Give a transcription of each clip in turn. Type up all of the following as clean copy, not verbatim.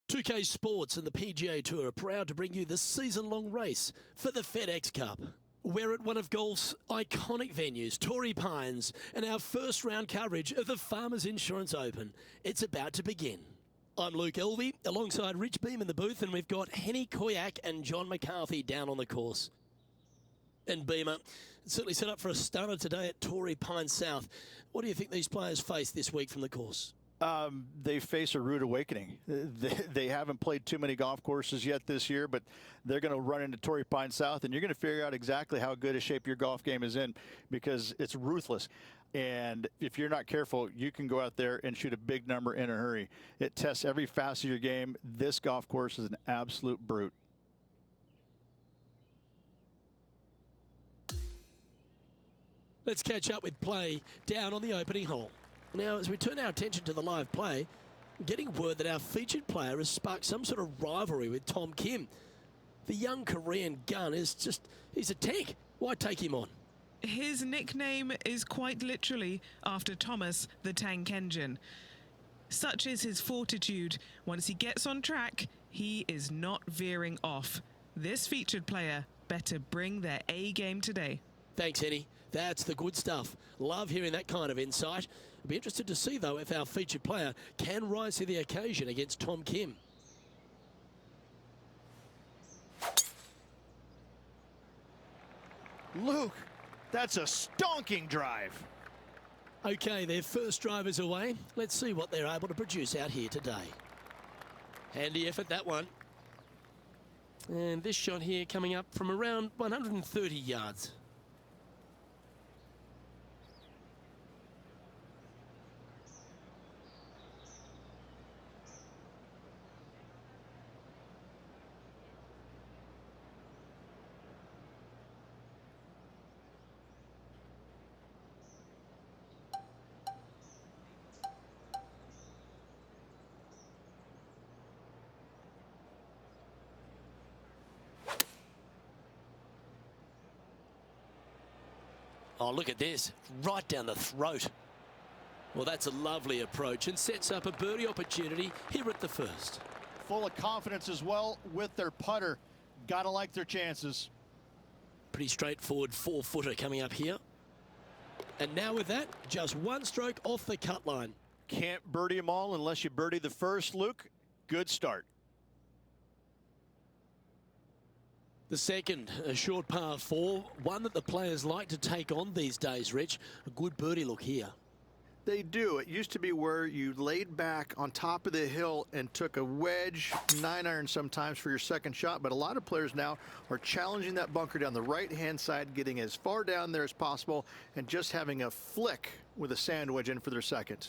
2K Sports and the PGA Tour are proud to bring you the season-long race for the FedEx Cup. We're at one of golf's iconic venues, Torrey Pines, and our first round coverage of the Farmers Insurance Open. It's about to begin. I'm Luke Elvey, alongside Rich Beam in the booth, and we've got Henny Koyak and John McCarthy down on the course. And Beamer, certainly set up for a stunner today at Torrey Pines South. What do you think these players face this week from the course? They face a rude awakening. They haven't played too many golf courses yet this year, but they're going to run into Torrey Pines South, and you're going to figure out exactly how good a shape your golf game is in, because it's ruthless. And if you're not careful, you can go out there and shoot a big number in a hurry. It tests every facet of your game. This golf course is an absolute brute. Let's catch up with play down on the opening hole. Now, as we turn our attention to the live play, getting word that our featured player has sparked some sort of rivalry with Tom Kim. The young Korean gun is he's a tank. Why take him on? His nickname is quite literally after Thomas the Tank Engine. Such is his fortitude. Once he gets on track, he is not veering off. This featured player better bring their A game today. Thanks, Henny. That's the good stuff. Love hearing that kind of insight. I'll be interested to see, though, if our featured player can rise to the occasion against Tom Kim. Luke, that's a stonking drive. Okay, their first drive is away. Let's see what they're able to produce out here today. Handy effort, that one. And this shot here coming up from around 130 yards. Oh, look at this, right down the throat. Well, that's a lovely approach and sets up a birdie opportunity here at the first. Full of confidence as well with their putter. Gotta like their chances. Pretty straightforward 4-footer coming up here. And now with that, just one stroke off the cut line. Can't birdie them all unless you birdie the first, Luke. Good start. The second, a short par 4, one that the players like to take on these days, Rich. A good birdie look here. They do. It used to be where you laid back on top of the hill and took a wedge, 9-iron sometimes for your second shot, but a lot of players now are challenging that bunker down the right-hand side, getting as far down there as possible, and just having a flick with a sand wedge in for their second.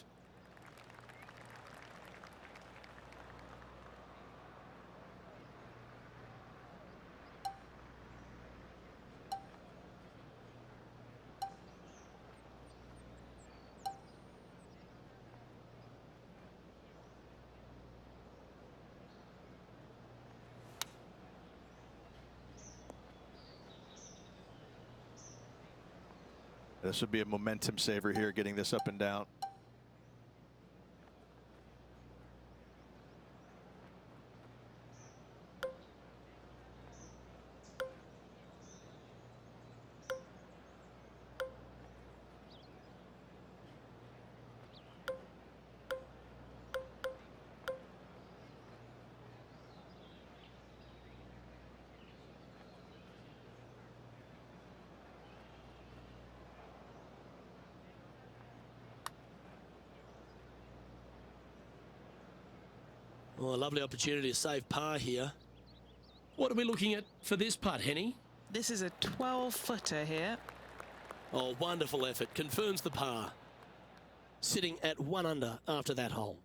This would be a momentum saver here, getting this up and down. Well, a lovely opportunity to save par here. What are we looking at for this putt, Henny? This is a 12-footer here. Oh, wonderful effort. Confirms the par. Sitting at 1 under after that hole.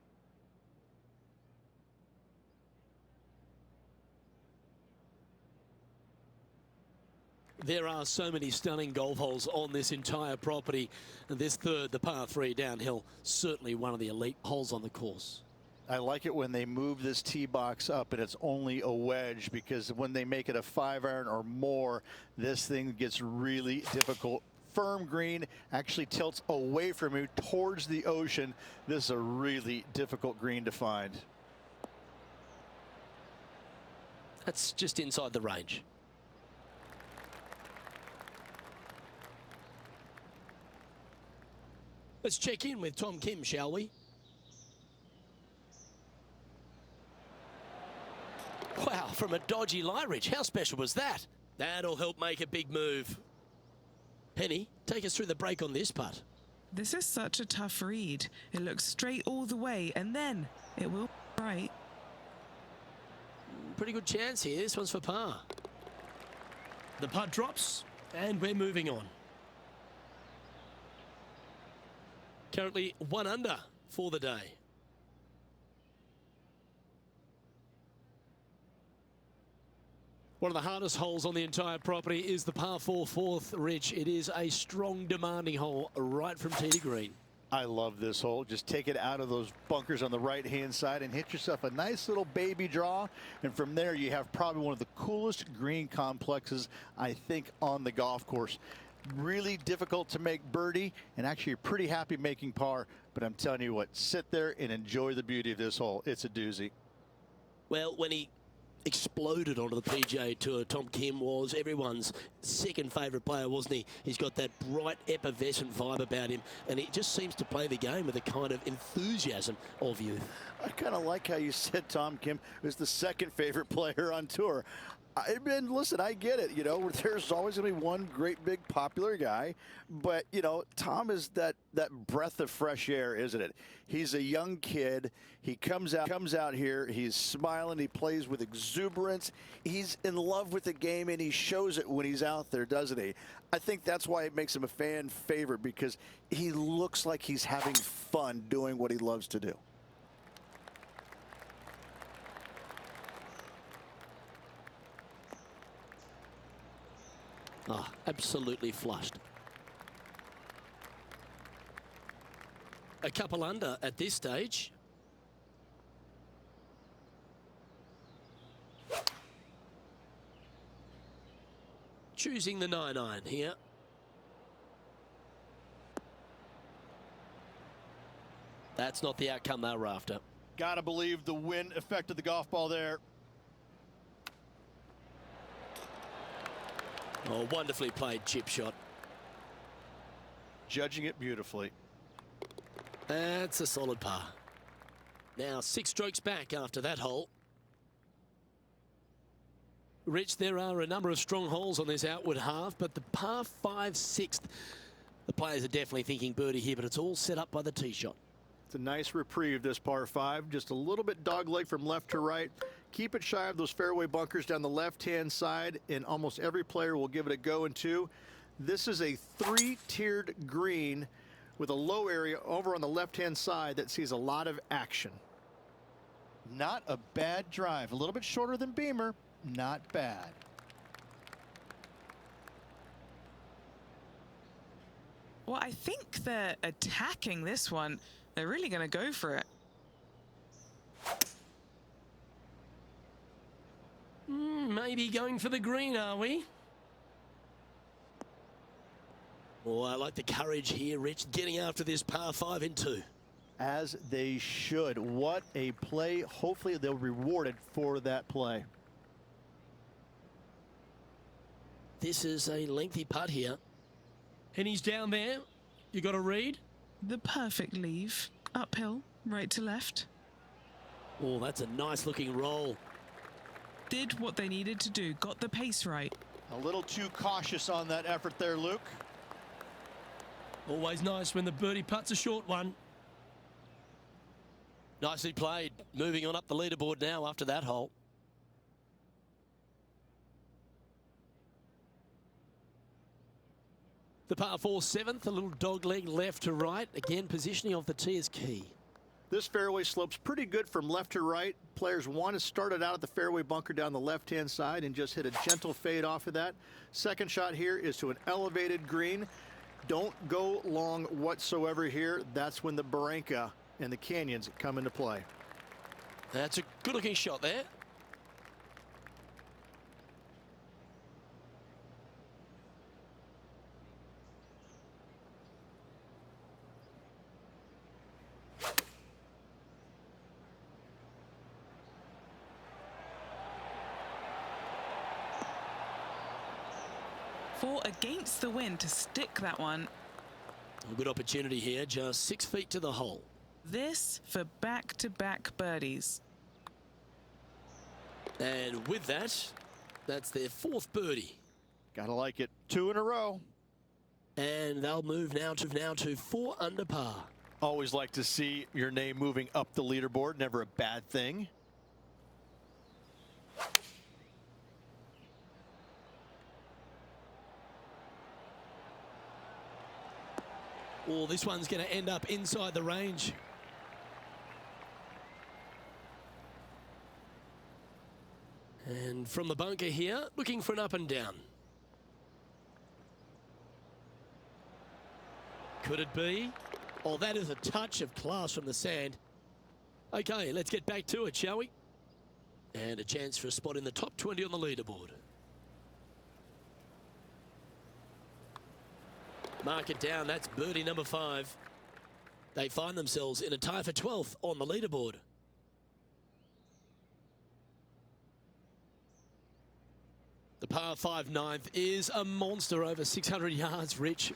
There are so many stunning golf holes on this entire property. And this third, the par 3 downhill, certainly one of the elite holes on the course. I like it when they move this tee box up and it's only a wedge, because when they make it a 5-iron or more, this thing gets really difficult. Firm green, actually tilts away from you towards the ocean. This is a really difficult green to find. That's just inside the range. Let's check in with Tom Kim, shall we? Wow, from a dodgy lie ridge. How special was that? That'll help make a big move. Penny, take us through the break on this putt. This is such a tough read. It looks straight all the way, and then it will right. Pretty good chance here. This one's for par. The putt drops, and we're moving on. Currently 1 under for the day. One of the hardest holes on the entire property is the par 4 fourth, Rich. It is a strong, demanding hole right from tee to green. I love this hole. Just take it out of those bunkers on the right-hand side and hit yourself a nice little baby draw. And from there, you have probably one of the coolest green complexes, I think, on the golf course. Really difficult to make birdie, and actually you're pretty happy making par. But I'm telling you what, sit there and enjoy the beauty of this hole. It's a doozy. Well, when he exploded onto the PGA Tour, Tom Kim was everyone's second favourite player, wasn't he? He's got that bright, effervescent vibe about him, and he just seems to play the game with a kind of enthusiasm of youth. I kind of like how you said Tom Kim was the second favorite player on tour. And listen, I get it. You know, there's always going to be one great big popular guy, but you know, Tom is that breath of fresh air, isn't it? He's a young kid. He comes out here. He's smiling. He plays with exuberance. He's in love with the game, and he shows it when he's out there, doesn't he? I think that's why it makes him a fan favorite, because he looks like he's having fun doing what he loves to do. Oh, absolutely flushed. A couple under at this stage. Choosing the 9-iron here. That's not the outcome they were after. Gotta believe the wind affected the golf ball there. Oh, wonderfully played chip shot. Judging it beautifully. That's a solid par. Now 6 strokes back after that hole. Rich, there are a number of strong holes on this outward half, but the par 5 6th, the players are definitely thinking birdie here, but it's all set up by the tee shot. It's a nice reprieve, this par 5. Just a little bit dogleg from left to right. Keep it shy of those fairway bunkers down the left-hand side, and almost every player will give it a go in 2. This is a 3-tiered green with a low area over on the left-hand side that sees a lot of action. Not a bad drive. A little bit shorter than Beamer. Not bad. Well, I think they're attacking this one. They're really going to go for it. Maybe going for the green, are we? Oh, I like the courage here, Rich, getting after this par 5 in 2. As they should. What a play. Hopefully they'll be rewarded for that play. This is a lengthy putt here. And he's down there. You got a read? The perfect leave. Uphill, right to left. Oh, that's a nice looking roll. Did what they needed to do. Got the pace right. A little too cautious on that effort there, Luke. Always nice when the birdie putt's a short one. Nicely played. Moving on up the leaderboard now after that hole. The par 4 7th, a little dog leg left to right. Again, positioning of the tee is key. This fairway slopes pretty good from left to right. Players want to start it out at the fairway bunker down the left-hand side and just hit a gentle fade off of that. Second shot here is to an elevated green. Don't go long whatsoever here. That's when the barranca and the canyons come into play. That's a good-looking shot there. fought against the wind to stick that one. A good opportunity here, just 6 feet to the hole. This for back-to-back birdies. And with that, that's their 4th birdie. Gotta like it. 2 in a row. And they'll move now to 4 under par. Always like to see your name moving up the leaderboard. Never a bad thing. Oh, this one's going to end up inside the range. And from the bunker here, looking for an up and down. Could it be? Oh, that is a touch of class from the sand. Okay, let's get back to it, shall we? And a chance for a spot in the top 20 on the leaderboard. Mark it down, that's birdie number 5. They find themselves in a tie for 12th on the leaderboard. The par 5 ninth is a monster over 600 yards, Rich.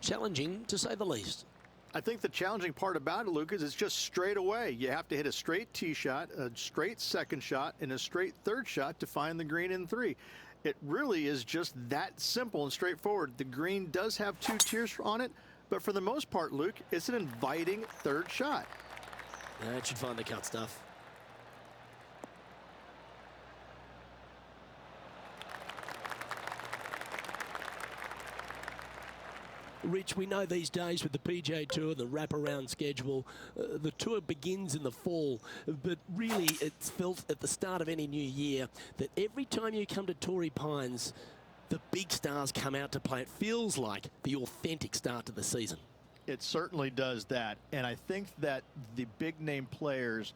Challenging, to say the least. I think the challenging part about it, Luke, is it's just straight away. You have to hit a straight tee shot, a straight second shot, and a straight third shot to find the green in 3. It really is just that simple and straightforward. The green does have 2 tiers on it, but for the most part, Luke, it's an inviting third shot. That should find the cut stuff. Rich, we know these days with the PGA Tour, the wraparound schedule, the tour begins in the fall, but really it's felt at the start of any new year that every time you come to Torrey Pines, the big stars come out to play. It feels like the authentic start to the season. It certainly does that. And I think that the big name players,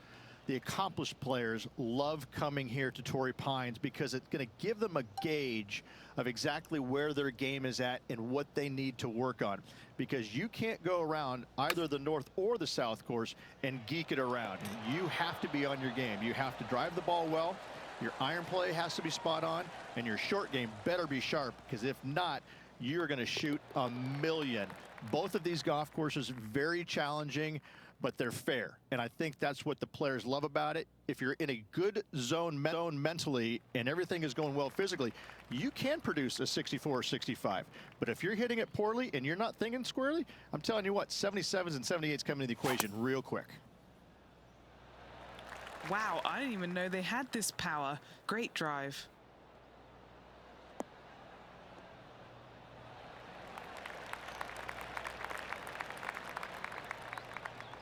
the accomplished players, love coming here to Torrey Pines because it's going to give them a gauge of exactly where their game is at and what they need to work on. Because you can't go around either the north or the south course and geek it around. You have to be on your game. You have to drive the ball well. Your iron play has to be spot on, and your short game better be sharp, because if not, you're going to shoot a million. Both of these golf courses very challenging, but they're fair. And I think that's what the players love about it. If you're in a good zone mentally and everything is going well physically, you can produce a 64 or 65. But if you're hitting it poorly and you're not thinking squarely, I'm telling you what, 77s and 78s come into the equation real quick. Wow, I didn't even know they had this power. Great drive.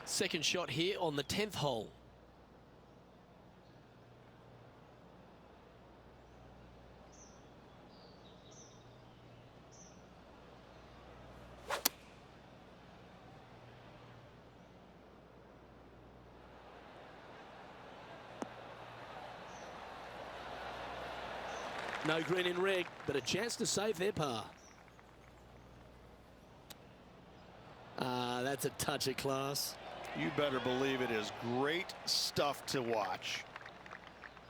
Second shot here on the 10th hole. No green in red, but a chance to save their par. That's a touch of class. You better believe it is great stuff to watch.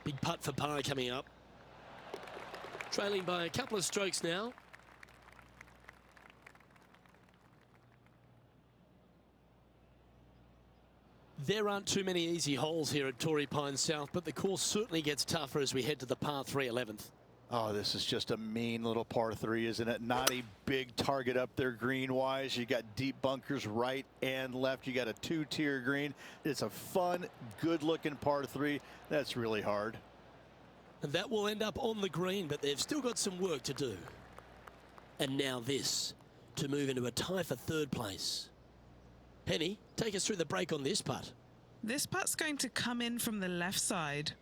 Big putt for par coming up. Trailing by a couple of strokes now. There aren't too many easy holes here at Torrey Pines South, but the course certainly gets tougher as we head to the par 3 11th. Oh, this is just a mean little par 3, isn't it? Not a big target up there green-wise. You got deep bunkers right and left. You got a 2-tier green. It's a fun, good-looking par 3. That's really hard. And that will end up on the green, but they've still got some work to do. And now this, to move into a tie for 3rd place. Penny, take us through the break on this putt. This putt's going to come in from the left side.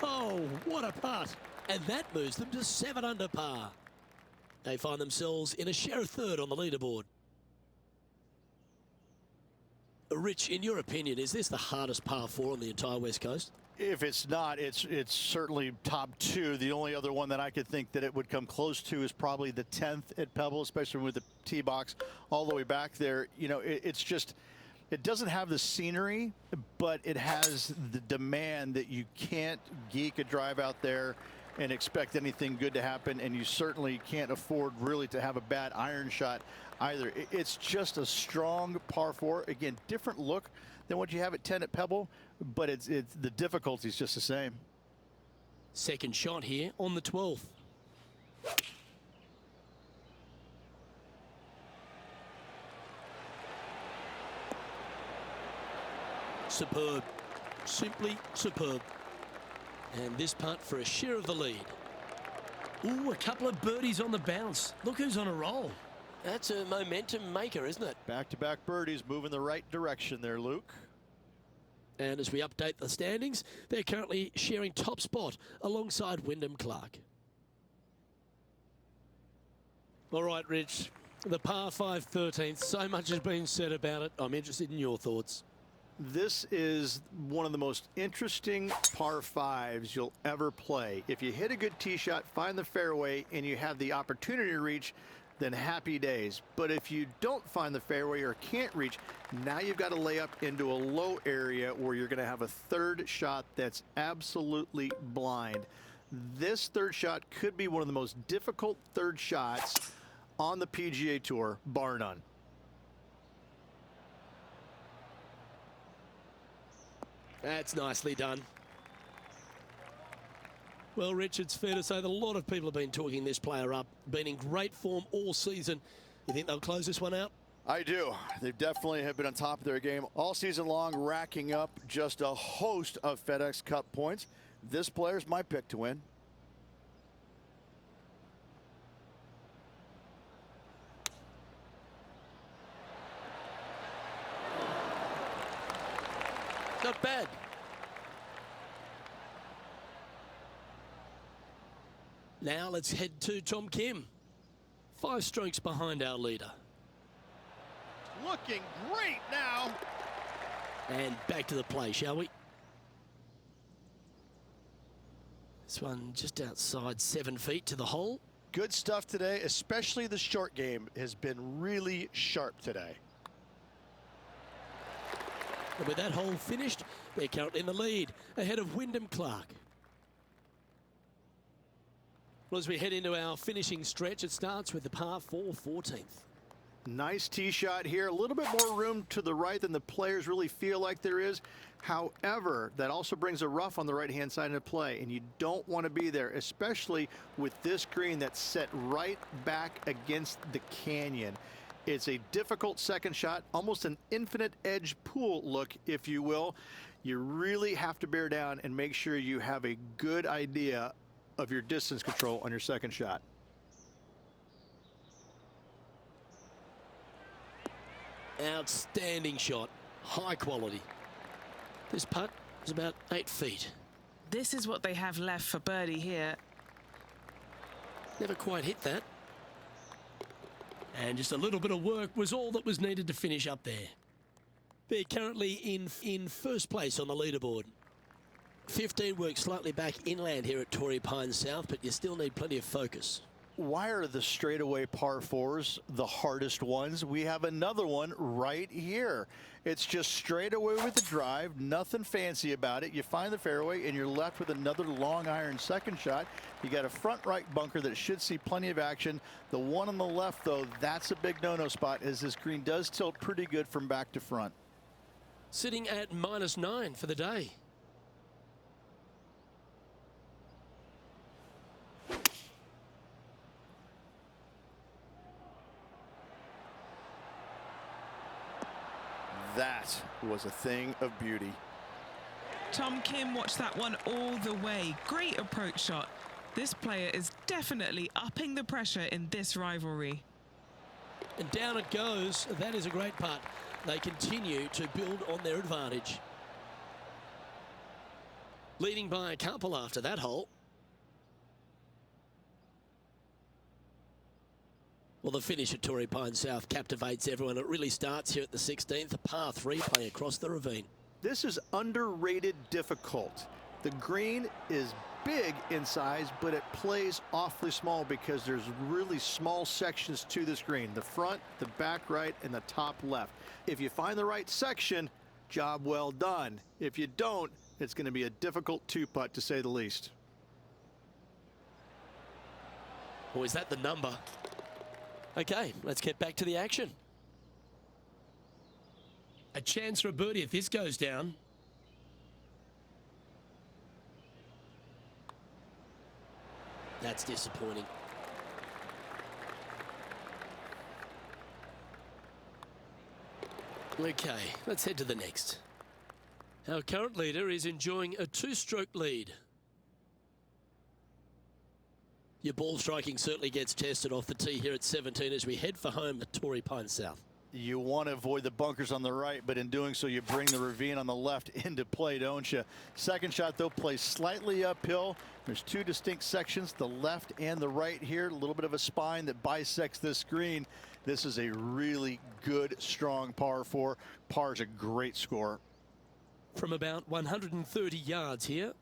Oh, what a putt. And that moves them to 7 under par. They find themselves in a share of 3rd on the leaderboard. Rich, in your opinion, is this the hardest par 4 on the entire West Coast? If it's not, it's certainly top 2. The only other one that I could think that it would come close to is probably the 10th at Pebble, especially with the tee box all the way back there. You know, it's It doesn't have the scenery, but it has the demand that you can't geek a drive out there and expect anything good to happen, and you certainly can't afford really to have a bad iron shot either. It's just a strong par 4. Again, different look than what you have at 10 at Pebble, but it's the difficulty is just the same. Second shot here on the 12th. Superb. Simply superb. And this putt for a share of the lead. Ooh, a couple of birdies on the bounce. Look who's on a roll. That's a momentum maker, isn't it? Back-to-back birdies, move in the right direction there, Luke. And as we update the standings, they're currently sharing top spot alongside Wyndham Clark. All right, Rich, the par 5 13th, so much has been said about it. I'm interested in your thoughts. This is one of the most interesting par 5s you'll ever play. If you hit a good tee shot, find the fairway, and you have the opportunity to reach, then happy days. But if you don't find the fairway or can't reach, now you've got to lay up into a low area where you're going to have a third shot that's absolutely blind. This third shot could be one of the most difficult third shots on the PGA Tour, bar none. That's nicely done. Well, Rich, it's fair to say that a lot of people have been talking this player up. Been in great form all season. You think they'll close this one out? I do. They definitely have been on top of their game all season long, racking up just a host of FedEx Cup points. This player's my pick to win. Not bad. Now let's head to Tom Kim. 5 strokes behind our leader. Looking great now. And back to the play, shall we? This one just outside 7 feet to the hole. Good stuff today, especially the short game has been really sharp today. And with that hole finished, they're currently in the lead, ahead of Wyndham Clark. Well, as we head into our finishing stretch, it starts with the par 4 14th. Nice tee shot here. A little bit more room to the right than the players really feel like there is. However, that also brings a rough on the right-hand side into play, and you don't want to be there, especially with this green that's set right back against the canyon. It's a difficult second shot, almost an infinite edge pool look, if you will. You really have to bear down and make sure you have a good idea of your distance control on your second shot. Outstanding shot, high quality. This putt is about 8 feet. This is what they have left for birdie here. Never quite hit that. And just a little bit of work was all that was needed to finish up there. They're currently in first place on the leaderboard. 15 works slightly back inland here at Torrey Pines South, but you still need plenty of focus. Why are the straightaway par 4s the hardest ones? We have another one right here. It's just straight away with the drive, nothing fancy about it. You find the fairway and you're left with another long iron second shot. You got a front right bunker that should see plenty of action. The one on the left, though, that's a big no-no spot, as this green does tilt pretty good from back to front. Sitting at -9 for the day. That was a thing of beauty. Tom Kim watched that one all the way. Great approach shot. This player is definitely upping the pressure in this rivalry. And down it goes. That is a great putt. They continue to build on their advantage. Leading by a couple after that hole. Well, the finish at Torrey Pines South captivates everyone. It really starts here at the 16th, a par 3 playing across the ravine. This is underrated difficult. The green is big in size, but it plays awfully small because there's really small sections to this green. The front, the back right, and the top left. If you find the right section, job well done. If you don't, it's going to be a difficult two-putt to say the least. Or is that the number? Okay, let's get back to the action. A chance for a birdie if this goes down. That's disappointing. Okay, let's head to the next. Our current leader is enjoying a two-stroke lead. Your ball striking certainly gets tested off the tee here at 17 as we head for home at Torrey Pines South. You want to avoid the bunkers on the right, but in doing so, you bring the ravine on the left into play, don't you? Second shot, though, plays slightly uphill. There's two distinct sections, the left and the right here. A little bit of a spine that bisects this green. This is a really good, strong par 4. Par is a great score. From about 130 yards here.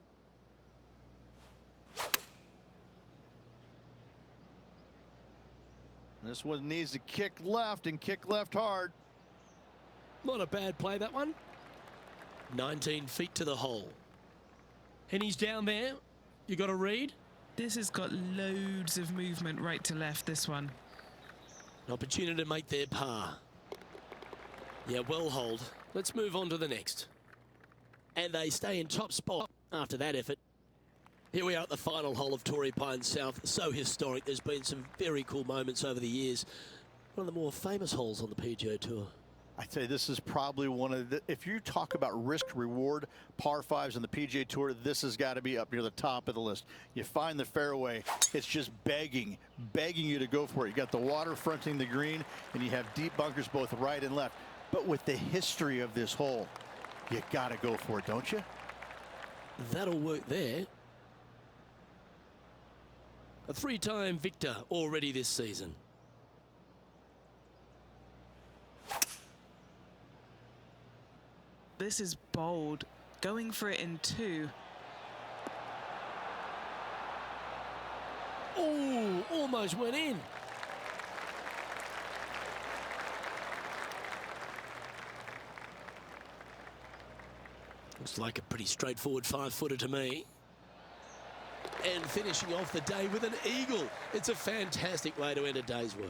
This one needs to kick left and kick left hard. Not a bad play, that one. 19 feet to the hole. And he's down there. You got a read? This has got loads of movement right to left, this one. An opportunity to make their par. Yeah, well hold. Let's move on to the next. And they stay in top spot after that effort. Here we are at the final hole of Torrey Pines South. So historic. There's been some very cool moments over the years. One of the more famous holes on the PGA Tour. I'd say this is probably one of the, if you talk about risk reward par 5s on the PGA Tour, this has got to be up near the top of the list. You find the fairway, it's just begging you to go for it. You got the water fronting the green, and you have deep bunkers both right and left. But with the history of this hole, you got to go for it, don't you? That'll work there. A three-time victor already this season. This is bold. Going for it in 2. Oh, almost went in. Looks like a pretty straightforward 5-footer to me. And finishing off the day with an eagle. It's a fantastic way to end a day's work.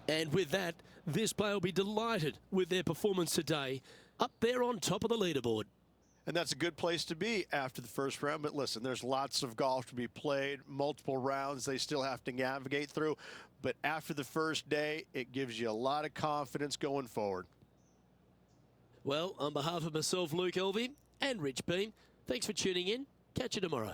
And with that, this player will be delighted with their performance today, up there on top of the leaderboard. And that's a good place to be after the first round. But listen, there's lots of golf to be played, multiple rounds they still have to navigate through. But after the first day, it gives you a lot of confidence going forward. Well, on behalf of myself, Luke Elvey, and Rich Beam, thanks for tuning in. Catch you tomorrow.